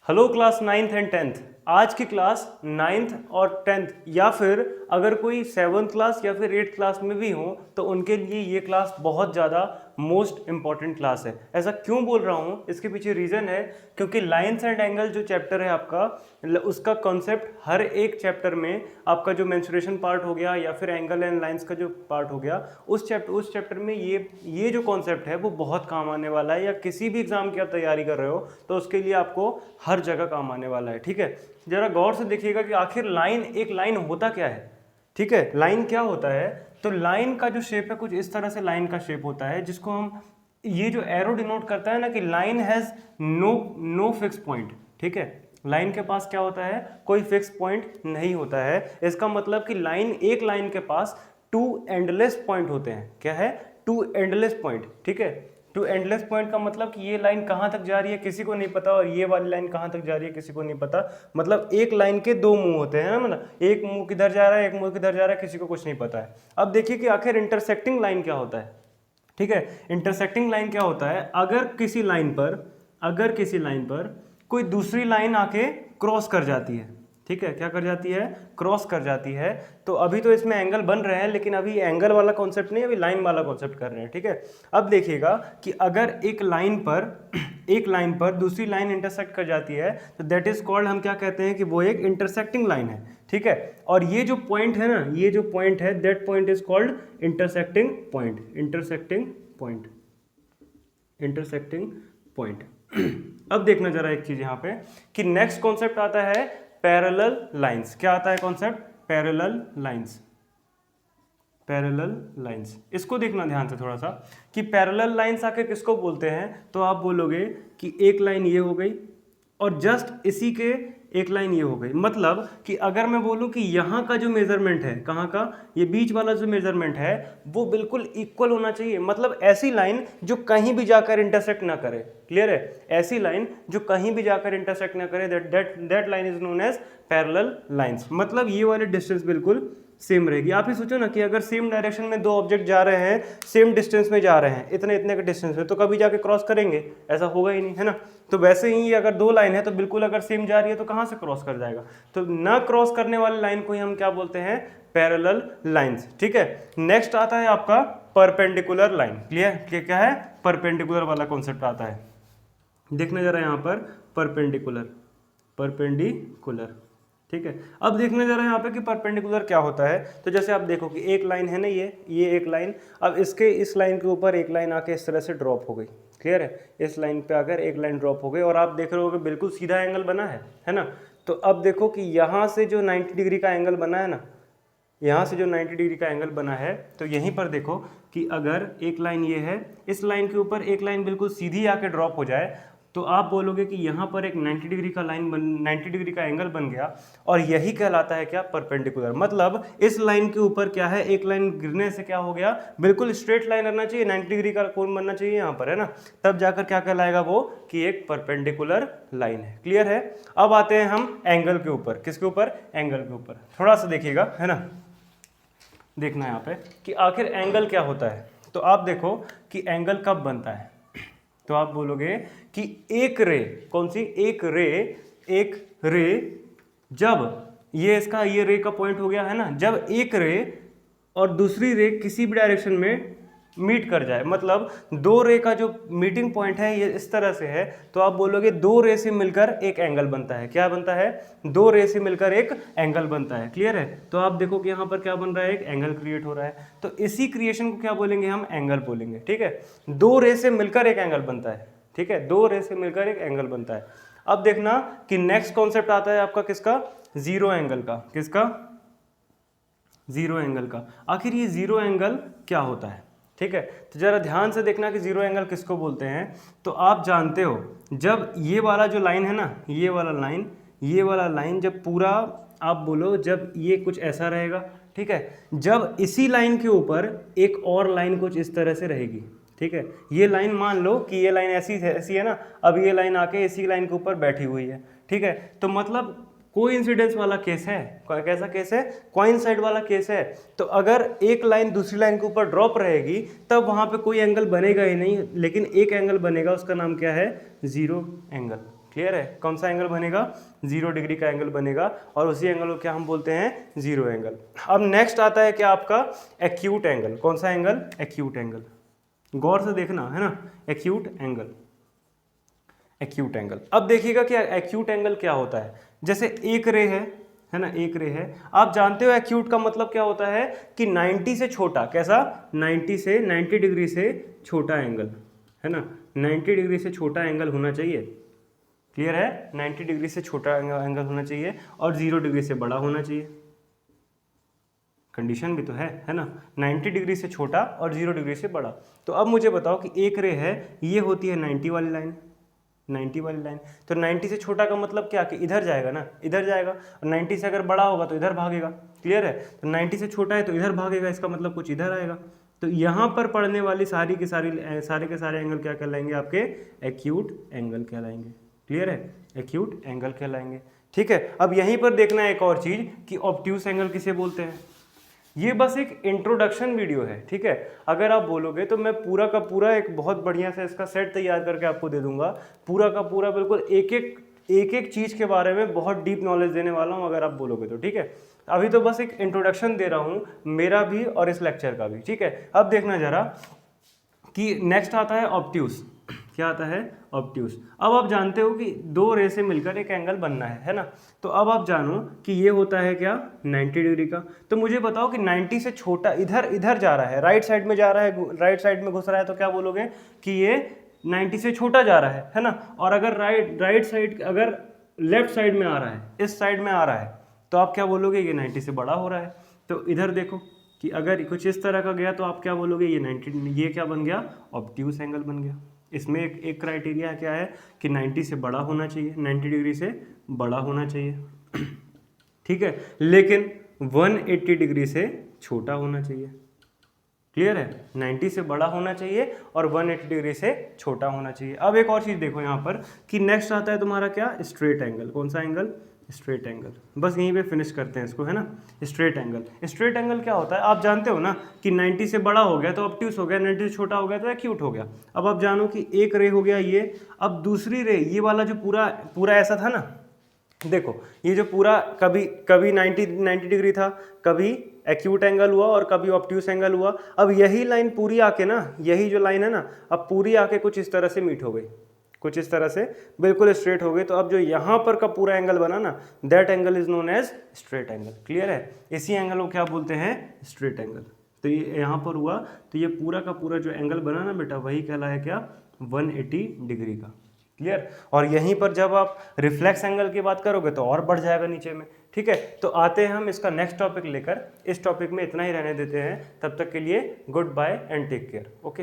Hello class 9th and 10th। आज की class 9th और 10th या फिर अगर कोई 7th क्लास या फिर 8th क्लास में भी हो तो उनके लिए ये क्लास बहुत ज़्यादा मोस्ट इंपॉर्टेंट क्लास है। ऐसा क्यों बोल रहा हूँ, इसके पीछे रीज़न है क्योंकि लाइन्स एंड एंगल जो चैप्टर है आपका, उसका कॉन्सेप्ट हर एक चैप्टर में आपका जो मेंसुरेशन पार्ट हो गया या फिर एंगल एंड लाइन्स का जो पार्ट हो गया, उस चैप्टर में ये जो कॉन्सेप्ट है वो बहुत काम आने वाला है। या किसी भी एग्जाम की आप तैयारी कर रहे हो तो उसके लिए आपको हर जगह काम आने वाला है। ठीक है, जरा गौर से देखिएगा कि आखिर एक लाइन होता क्या है। ठीक है, लाइन क्या होता है, तो लाइन का जो शेप है कुछ इस तरह से लाइन का शेप होता है, जिसको हम ये जो एरो डिनोट करता है ना कि line has no fix point. ठीक है, लाइन के पास क्या होता है, कोई फिक्स पॉइंट नहीं होता है। इसका मतलब कि एक लाइन के पास टू एंडलेस पॉइंट होते हैं। क्या है, टू एंडलेस पॉइंट। ठीक है, टू एंडलेस पॉइंट का मतलब कि ये लाइन कहाँ तक जा रही है किसी को नहीं पता, और ये वाली लाइन कहाँ तक जा रही है किसी को नहीं पता। मतलब एक लाइन के दो मुंह होते हैं ना, मतलब एक मुंह किधर जा रहा है, एक मुंह किधर जा रहा है, किसी को कुछ नहीं पता है। अब देखिए कि आखिर इंटरसेक्टिंग लाइन क्या होता है। ठीक है, इंटरसेक्टिंग लाइन क्या होता है, अगर किसी लाइन पर कोई दूसरी लाइन आके क्रॉस कर जाती है। ठीक है, क्या कर जाती है, क्रॉस कर जाती है। तो अभी तो इसमें एंगल बन रहे हैं, लेकिन अभी एंगल वाला कॉन्सेप्ट नहीं, अभी लाइन वाला कॉन्सेप्ट कर रहे हैं। ठीक है, अब देखिएगा कि अगर एक लाइन पर दूसरी लाइन इंटरसेक्ट कर जाती है तो दैट इज कॉल्ड, हम क्या कहते हैं कि वो एक इंटरसेक्टिंग लाइन है। ठीक है, और ये जो पॉइंट है ना, ये जो पॉइंट है, that point is called intersecting point. अब देखना जरा एक चीज यहाँ पे कि नेक्स्ट कॉन्सेप्ट आता है पैरेलल लाइंस। क्या आता है कॉन्सेप्ट, पैरेलल लाइंस। इसको देखना ध्यान से थोड़ा सा कि पैरेलल लाइंस आके किसको बोलते हैं। तो आप बोलोगे कि एक लाइन ये हो गई और जस्ट इसी के एक लाइन ये हो गई। मतलब कि अगर मैं बोलूं कि यहाँ का जो मेजरमेंट है, कहाँ का, ये बीच वाला जो मेजरमेंट है वो बिल्कुल इक्वल होना चाहिए। मतलब ऐसी लाइन जो कहीं भी जाकर इंटरसेक्ट ना करे। क्लियर है, ऐसी लाइन जो कहीं भी जाकर इंटरसेक्ट ना करे, that line is known as parallel lines. मतलब ये वाली डिस्टेंस बिल्कुल सेम रहेगी। आप ही सोचो ना कि अगर सेम डायरेक्शन में दो ऑब्जेक्ट जा रहे हैं, सेम डिस्टेंस में जा रहे हैं, इतने इतने के डिस्टेंस में, तो कभी जाके क्रॉस करेंगे, ऐसा होगा ही नहीं, है ना। तो वैसे ही अगर दो लाइन है तो बिल्कुल अगर सेम जा रही है तो कहाँ से क्रॉस कर जाएगा। तो ना क्रॉस करने वाली लाइन को ही हम क्या बोलते हैं, पैरेलल लाइंस। ठीक है, नेक्स्ट आता है आपका परपेंडिकुलर लाइन। क्लियर, क्या है, परपेंडिकुलर वाला कॉन्सेप्ट आता है। देखना जरा यहाँ पर परपेंडिकुलर। ठीक है, अब देखने जा रहे हैं यहाँ पे कि परपेंडिकुलर क्या होता है। तो जैसे आप देखो कि एक लाइन है ना, ये एक लाइन, अब इस लाइन के ऊपर एक लाइन आके इस तरह से ड्रॉप हो गई। क्लियर है, इस लाइन पे आकर एक लाइन ड्रॉप हो गई और आप देख रहे हो कि बिल्कुल सीधा एंगल बना है ना। तो अब देखो कि यहाँ से जो 90 डिग्री का एंगल बना है ना, यहाँ से जो 90 डिग्री का एंगल बना है, तो यहीं पर देखो कि अगर एक लाइन ये है, इस लाइन के ऊपर एक लाइन बिल्कुल सीधी आके ड्रॉप हो जाए, तो आप बोलोगे कि यहाँ पर एक 90 डिग्री का 90 डिग्री का एंगल बन गया, और यही कहलाता है क्या, परपेंडिकुलर। मतलब इस लाइन के ऊपर क्या है, एक लाइन गिरने से क्या हो गया, बिल्कुल स्ट्रेट लाइन रहना चाहिए, 90 डिग्री का कोण बनना चाहिए यहाँ पर, है ना। तब जाकर क्या कहलाएगा वो, कि एक परपेंडिकुलर लाइन है। क्लियर है, अब आते हैं हम एंगल के ऊपर। किसके ऊपर, एंगल के ऊपर। थोड़ा सा देखिएगा, है ना, देखना यहाँ पे कि आखिर एंगल क्या होता है। तो आप देखो कि एंगल कब बनता है, तो आप बोलोगे कि एक रे, कौन सी, एक रे जब ये रे का पॉइंट हो गया, है ना, जब एक रे और दूसरी रे किसी भी डायरेक्शन में मीट कर जाए, मतलब दो रे का जो मीटिंग पॉइंट है ये इस तरह से है, तो आप बोलोगे दो रे से मिलकर एक एंगल बनता है। क्या बनता है, दो रे से मिलकर एक एंगल बनता है। क्लियर है, तो आप देखो कि यहाँ पर क्या बन रहा है, एक एंगल क्रिएट हो रहा है। तो इसी क्रिएशन को क्या बोलेंगे, हम एंगल बोलेंगे। ठीक है, दो रे से मिलकर एक एंगल बनता है। ठीक है, दो रे से मिलकर एक एंगल बनता है। अब देखना कि नेक्स्ट कॉन्सेप्ट आता है आपका किसका, जीरो एंगल का। किसका, जीरो एंगल का। आखिर ये जीरो एंगल क्या होता है। ठीक है, तो जरा ध्यान से देखना कि जीरो एंगल किसको बोलते हैं। तो आप जानते हो, जब ये वाला जो लाइन है ना, ये वाला लाइन जब पूरा, आप बोलो जब ये कुछ ऐसा रहेगा, ठीक है, जब इसी लाइन के ऊपर एक और लाइन कुछ इस तरह से रहेगी। ठीक है, ये लाइन मान लो कि ये लाइन ऐसी है ना, अब ये लाइन आके इसी लाइन के ऊपर बैठी हुई है। ठीक है, तो मतलब कोइंसिडेंस वाला केस है। कैसा केस है, कोइंसाइड वाला केस है। तो अगर एक लाइन दूसरी लाइन के ऊपर ड्रॉप रहेगी तब वहां पे कोई एंगल बनेगा ही नहीं, लेकिन एक एंगल बनेगा, उसका नाम क्या है, जीरो एंगल। क्लियर है? कौन सा एंगल बनेगा? 0 डिग्री का एंगल बनेगा और उसी एंगल को क्या हम बोलते हैं? Zero angle. अब नेक्स्ट आता है क्या आपका? Acute angle. कौन सा एंगल? Acute angle. गौर से देखना है ना, एक्यूट एंगल। एक्यूट एंगल, अब देखिएगा कि एक्यूट एंगल क्या होता है। जैसे एक रे है ना, एक रे है। आप जानते हो एक्यूट का मतलब क्या होता है कि 90 से छोटा, कैसा? 90 डिग्री से छोटा एंगल, है ना, 90 डिग्री से छोटा एंगल होना चाहिए। क्लियर है? 90 डिग्री से छोटा एंगल होना चाहिए और 0 डिग्री से बड़ा होना चाहिए। कंडीशन भी तो है ना, 90 डिग्री से छोटा और 0 डिग्री से बड़ा। तो अब मुझे बताओ कि एक रे है, ये होती है 90 वाली लाइन, 90 वाली लाइन। तो 90 से छोटा का मतलब क्या कि इधर जाएगा ना, इधर जाएगा, और 90 से अगर बड़ा होगा तो इधर भागेगा। क्लियर है? तो 90 से छोटा है तो इधर भागेगा, इसका मतलब कुछ इधर आएगा। तो यहाँ पर पड़ने वाली सारे के सारे एंगल क्या कहलाएंगे? आपके एक्यूट एंगल कहलाएंगे। क्लियर है? एक्यूट एंगल कहलाएंगे। ठीक है, अब यहीं पर देखना है एक और चीज कि ऑब्ट्यूस एंगल किसे बोलते हैं। ये बस एक इंट्रोडक्शन वीडियो है, ठीक है। अगर आप बोलोगे तो मैं पूरा का पूरा एक बहुत बढ़िया से इसका सेट तैयार करके आपको दे दूंगा, पूरा का पूरा बिल्कुल एक एक चीज़ के बारे में बहुत डीप नॉलेज देने वाला हूँ अगर आप बोलोगे तो, ठीक है। अभी तो बस एक इंट्रोडक्शन दे रहा हूँ, मेरा भी और इस लेक्चर का भी, ठीक है। अब देखना जरा कि नेक्स्ट आता है ऑब्ट्यूस। क्या आता है? ऑब्ट्यूस। अब आप जानते हो कि दो रे से मिलकर एक एंगल बनना है ना। तो अब आप जानो कि ये होता है क्या? 90 डिग्री का। तो मुझे बताओ कि 90 से छोटा इधर जा रहा है, राइट साइड में जा रहा है, राइट साइड में घुस रहा है, तो क्या बोलोगे कि ये 90 से छोटा जा रहा है ना। और अगर राइट साइड, अगर लेफ्ट साइड में आ रहा है, इस साइड में आ रहा है, तो आप क्या बोलोगे? ये 90 से बड़ा हो रहा है। तो इधर देखो कि अगर कुछ इस तरह का गया तो आप क्या बोलोगे? ये 90, ये क्या बन गया? ऑब्ट्यूस एंगल बन गया। इसमें एक क्राइटेरिया क्या है कि 90 से बड़ा होना चाहिए, 90 डिग्री से बड़ा होना चाहिए, ठीक है। लेकिन 180 डिग्री से छोटा होना चाहिए। क्लियर है? 90 से बड़ा होना चाहिए और 180 डिग्री से छोटा होना चाहिए। अब एक और चीज़ देखो यहाँ पर कि नेक्स्ट आता है तुम्हारा क्या? Straight angle. कौन सा एंगल? Straight angle. बस यहीं पे फिनिश करते हैं इसको, है ना। स्ट्रेट एंगल, स्ट्रेट एंगल क्या होता है? आप जानते हो ना कि 90 से बड़ा हो गया तो ऑब्ट्यूस हो गया, 90 से छोटा हो गया तो एक्यूट हो गया। अब आप जानो कि एक रे हो गया ये, अब दूसरी रे, ये वाला जो पूरा ऐसा था ना, देखो ये जो पूरा कभी 90 डिग्री था, कभी एक्यूट एंगल हुआ और कभी ऑब्ट्यूस एंगल हुआ। अब यही लाइन पूरी आके ना, यही जो लाइन है ना, अब पूरी आके कुछ इस तरह से मीट हो गई, कुछ इस तरह से बिल्कुल स्ट्रेट हो गई। तो अब जो यहाँ पर का पूरा एंगल बना ना, that angle is known as straight angle. Clear है? इसी एंगल को क्या बोलते हैं? Straight angle. तो ये यहाँ पर हुआ, तो ये पूरा का पूरा जो एंगल बना ना बेटा, वही कहलाया क्या? 180 डिग्री का। क्लियर? और यहीं पर जब आप रिफ्लेक्स एंगल की बात करोगे तो और बढ़ जाएगा नीचे में, ठीक है। तो आते हैं हम इसका नेक्स्ट टॉपिक लेकर, इस टॉपिक में इतना ही रहने देते हैं। तब तक के लिए goodbye and take care. Okay.